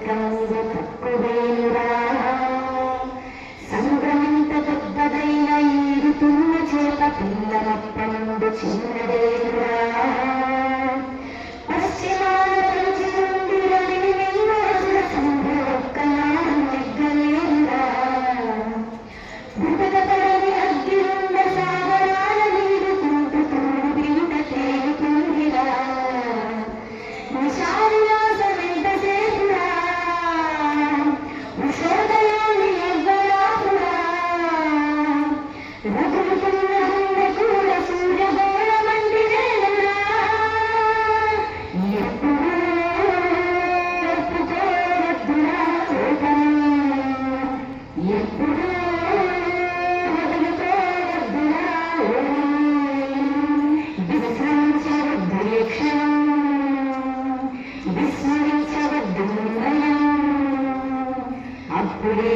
కంగు తక్కువేనురా సంగ్రమింత పెద్దదైన ఈడుతున్న చేప పిల్లనప్ప నుండి చిన్నదేనురా పశ్చిమాన రుచి నుండి రవిని నిన్నసుల సంధ్య ఒక్కనాడు నెగ్గలేనురా బుటకపడని అగ్గిరుండ సాగరాల నీడుకుంటూ తోడు బింట తేలుతుందిరా నిశావిలాసమెంతసేపురా ఉషోదయాన్ని ఎవ్వరాపురా రగులుతున్న గుండెకూడ సూర్యగోళ మండిదేనురా ఎప్పుడూ ఒప్పుకోవద్దురా కోపం ఎప్పుడూ వదులుకోవద్దురా విశ్రమించవద్దు ఏ క్షణం విస్మరించవద్దు నిర్ణయం అప్పుడే